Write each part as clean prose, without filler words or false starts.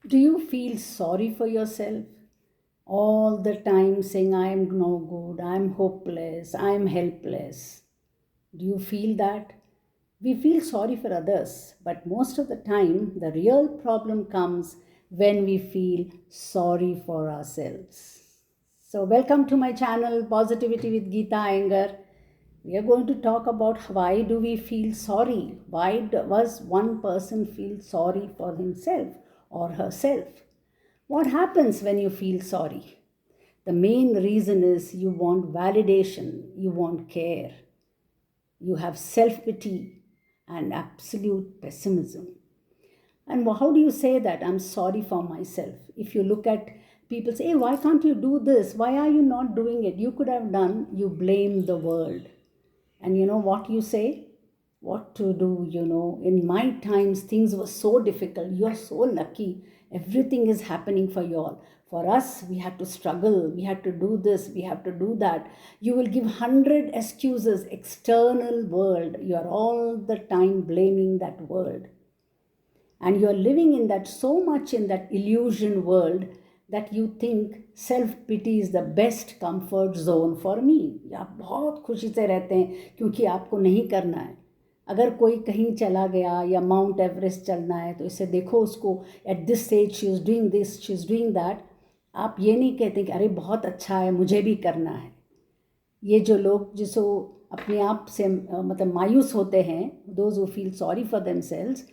Do you feel sorry for yourself all the time, saying, I am no good, I am hopeless, I am helpless? Do you feel that? We feel sorry for others, but most of the time, the real problem comes when we feel sorry for ourselves. So, welcome to my channel, Positivity with Geeta Iyengar. We are going to talk about why do we feel sorry? Why does one person feel sorry for himself or herself? What happens when you feel sorry? The main reason is you want validation, you want care, you have self pity and absolute pessimism. And how do you say that? I'm sorry for myself. If you look at people say, hey, why can't you do this? Why are you not doing it? You could have done, you blame the world. And you know what you say? What to do, In my times, things were so difficult. You're so lucky. Everything is happening for you all. For us, we had to struggle. We had to do this. We have to do that. You will give 100 excuses, external world. You are all the time blaming that world. And you are living in that so much in that illusion world that you think self pity is the best comfort zone for me. आप बहुत खुशी से रहते हैं क्योंकि आपको नहीं करना है. अगर कोई कहीं चला गया या माउंट एवरेस्ट चलना है तो इसे देखो उसको at this stage she is doing this she is doing that. आप ये नहीं कहते कि अरे बहुत अच्छा है मुझे भी करना है. ये जो लोग जिसको अपने आप से मतलब मायूस होते हैं, those who feel sorry for themselves,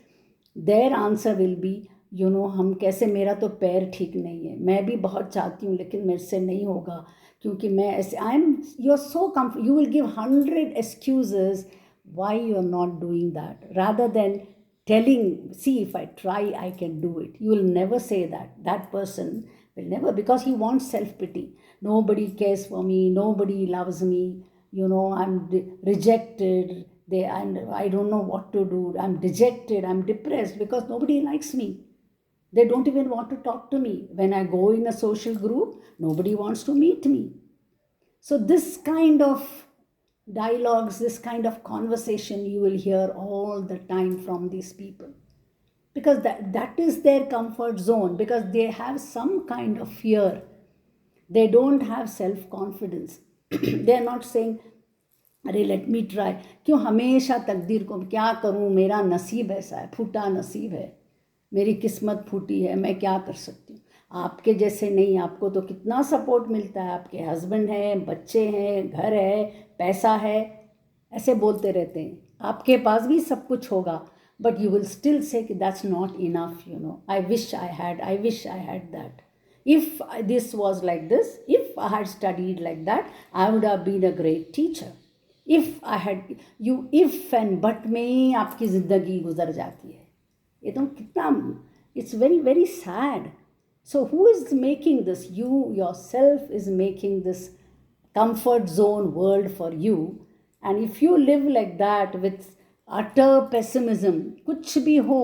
their answer will be हम कैसे, मेरा तो पैर ठीक नहीं है, मैं भी बहुत चाहती हूँ लेकिन मेरे से नहीं होगा क्योंकि मैं ऐसे I am you are so comfort. You will give 100 excuses why you are not doing that rather than telling, see, if I try I can do it. You will never say that. That person will never, because he wants self pity. Nobody cares for me, nobody loves me, I'm rejected, and I don't know what to do, I'm dejected, I'm depressed because nobody likes me. They don't even want to talk to me. When I go in a social group, nobody wants to meet me. So this kind of dialogues, this kind of conversation you will hear all the time from these people, because that is their comfort zone, because they have some kind of fear. They don't have self confidence. They are not saying अरे let me try. क्यों हमेशा तकदीर को क्या करूं, मेरा नसीब ऐसा है, फूटा नसीब है, मेरी किस्मत फूटी है, मैं क्या कर सकती हूँ. आपके जैसे नहीं. आपको तो कितना सपोर्ट मिलता है, आपके हस्बैंड हैं, बच्चे हैं, घर है, पैसा है, ऐसे बोलते रहते हैं. आपके पास भी सब कुछ होगा, but you will still say कि that's not enough. I wish I had that. If this was like this, if I had studied like that, I would have been a great teacher. If I had, you if and but में ही आपकी ज़िंदगी गुजर जाती है. ये तो कितना, it's very very sad. So who is making this? You yourself is making this comfort zone world for you. And if you live like that with utter pessimism, कुछ भी हो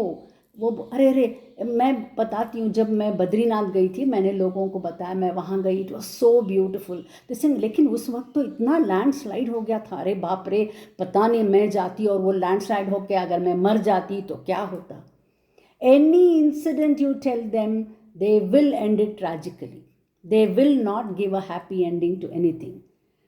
वो, अरे अरे मैं बताती हूँ, जब मैं बद्रीनाथ गई थी, मैंने लोगों को बताया, मैं वहाँ गई, it was so beautiful Dissing, लेकिन उस वक्त तो इतना लैंडस्लाइड हो गया था. अरे बाप रे, पता नहीं मैं जाती और वो लैंडस्लाइड होके अगर मैं मर जाती तो क्या होता. Any incident you tell them, they will end it tragically. They will not give a happy ending to anything,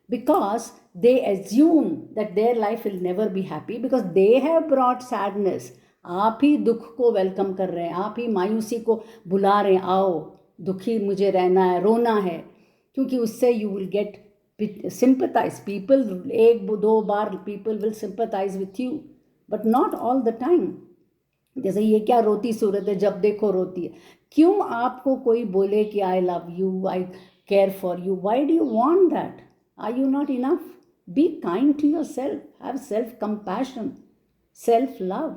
because they assume that their life will never be happy because they have brought sadness. आप ही दुख को welcome कर रहे हैं, आप ही मायूसी को बुला रहे हैं, आओ दुखी मुझे रहना है, रोना है, क्योंकि उससे you will get sympathise. People एक दो बार people will sympathise with you, but not all the time. जैसे ये क्या रोती सूरत है, जब देखो रोती है. क्यों आपको कोई बोले कि I love you, I care for you? Why do you want that? Are you not enough? Be kind to yourself, have self compassion, self love,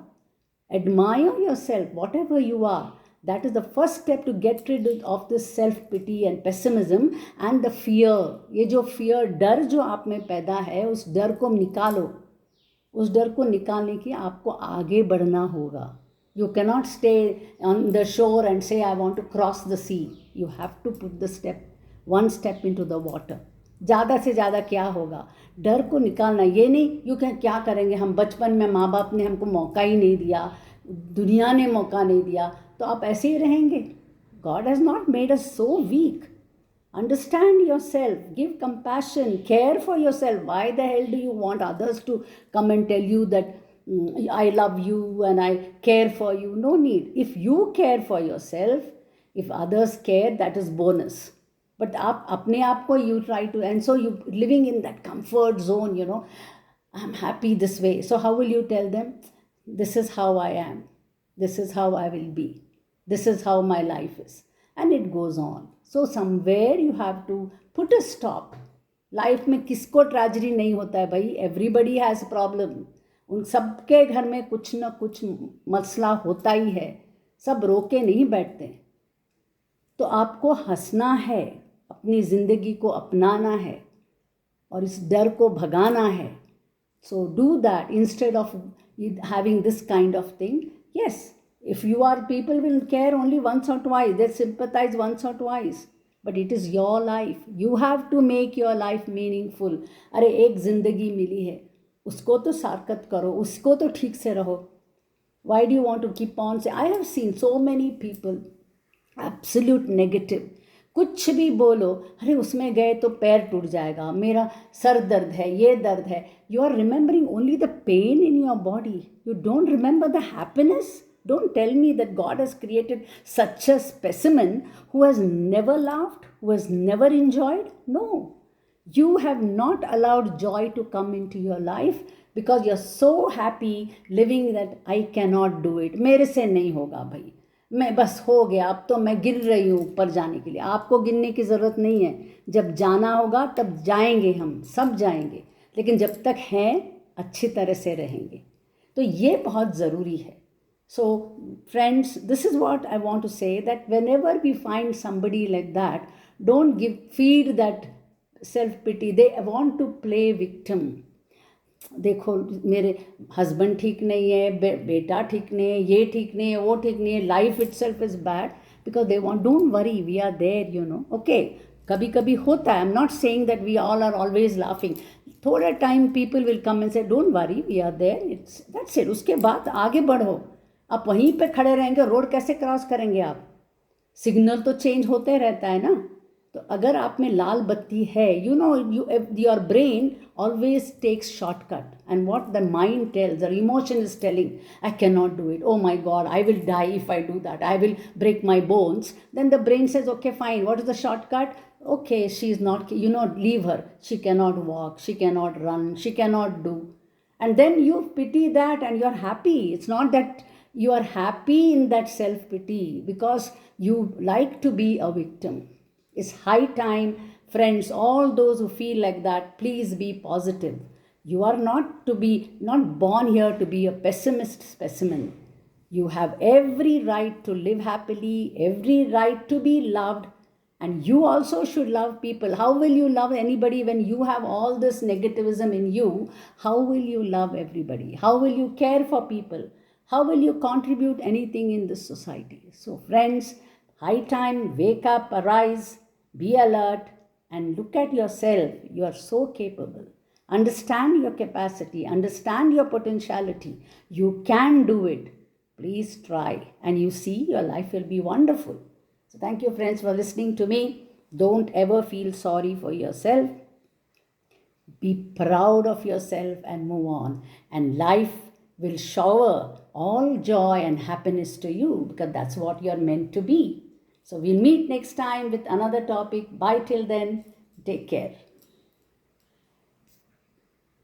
admire yourself, whatever you are. That is the first step to get rid of this self pity and pessimism and the fear. ये जो fear, डर जो आप में पैदा है, उस डर को निकालो. उस डर को निकालने के आपको आगे बढ़ना होगा. You cannot stay on the shore and say I want to cross the sea. You have to put the step, one step into the water. ज़्यादा से ज़्यादा क्या होगा, डर को निकालना. ये नहीं यू क्या करेंगे, हम बचपन में माँ बाप ने हमको मौका ही नहीं दिया, दुनिया ने मौका नहीं दिया, तो आप ऐसे ही रहेंगे. God has not made us so weak. Understand yourself, give compassion, care for yourself. Why the hell do you want others to come and tell you that I love you and I care for you? No need. If you care for yourself, if others care, that is bonus. But आप अपने आप को you try to, and so you living in that comfort zone, I'm happy this way. So how will you tell them, this is how I am, this is how I will be, this is how my life is, and it goes on. So somewhere you have to put a stop. Life में किसको tragedy नहीं होता है भाई, everybody has problem. उन सबके घर में कुछ ना कुछ मसला होता ही है, सब रोके नहीं बैठते. तो आपको हंसना है, अपनी ज़िंदगी को अपनाना है और इस डर को भगाना है. So do that instead of having this kind of thing. Yes, if you are, people will care only once or twice, they sympathize once or twice, but it is your life. You have to make your life meaningful. अरे एक ज़िंदगी मिली है, उसको तो सार्थक करो, उसको तो ठीक से रहो. Why do you want to keep on saying? I have seen so many people absolute negative. कुछ भी बोलो, अरे उसमें गए तो पैर टूट जाएगा, मेरा सर दर्द है, ये दर्द है. You are remembering only the pain in your body. You don't remember the happiness. Don't tell me that God has created such a specimen who has never laughed, who has never enjoyed. No. You have not allowed joy to come into your life because you're so happy living that I cannot do it. मेरे से नहीं होगा भाई, मैं बस हो गया, अब तो मैं गिर रही हूँ ऊपर जाने के लिए. आपको गिरने की ज़रूरत नहीं है. जब जाना होगा तब जाएंगे, हम सब जाएंगे, लेकिन जब तक हैं अच्छी तरह से रहेंगे. तो ये बहुत ज़रूरी है. So friends, this is what I want to say, that whenever we find somebody like that, don't feed that self-pity. They want to play victim. देखो मेरे हस्बैंड ठीक नहीं है, बेटा ठीक नहीं है, ये ठीक नहीं है, वो ठीक नहीं है, life itself is bad, because they want. Don't worry, we are there, okay. कभी कभी होता है. I am not saying that we all are always laughing. थोड़ा time people will come and say don't worry, we are there, it's that's it. उसके बाद आगे बढ़ो. आप वहीं पे खड़े रहेंगे, रोड कैसे क्रॉस करेंगे आप? सिग्नल तो चेंज होते रहता है ना. तो अगर आप में लाल बत्ती है, your brain always takes shortcut, and what the mind tells, the emotion is telling, I cannot do it, oh my God, I will die if I do that, I will break my bones. Then the brain says, okay fine, what is the shortcut? Okay, she is not, leave her, she cannot walk, she cannot run, she cannot do. And then you pity that and you are happy. It's not that you are happy in that self pity because you like to be a victim. It's high time, friends, all those who feel like that, please be positive. You are not born here to be a pessimist specimen. You have every right to live happily, every right to be loved, and you also should love people. How will you love anybody when you have all this negativism in you? How will you love everybody? How will you care for people? How will you contribute anything in this society? So friends, high time, wake up, arise, be alert, and look at yourself. You are so capable. Understand your capacity, understand your potentiality. You can do it. Please try, and you see your life will be wonderful. So thank you friends for listening to me. Don't ever feel sorry for yourself. Be proud of yourself and move on. And life will shower all joy and happiness to you because that's what you're meant to be. So we'll meet next time with another topic. Bye till then. Take care.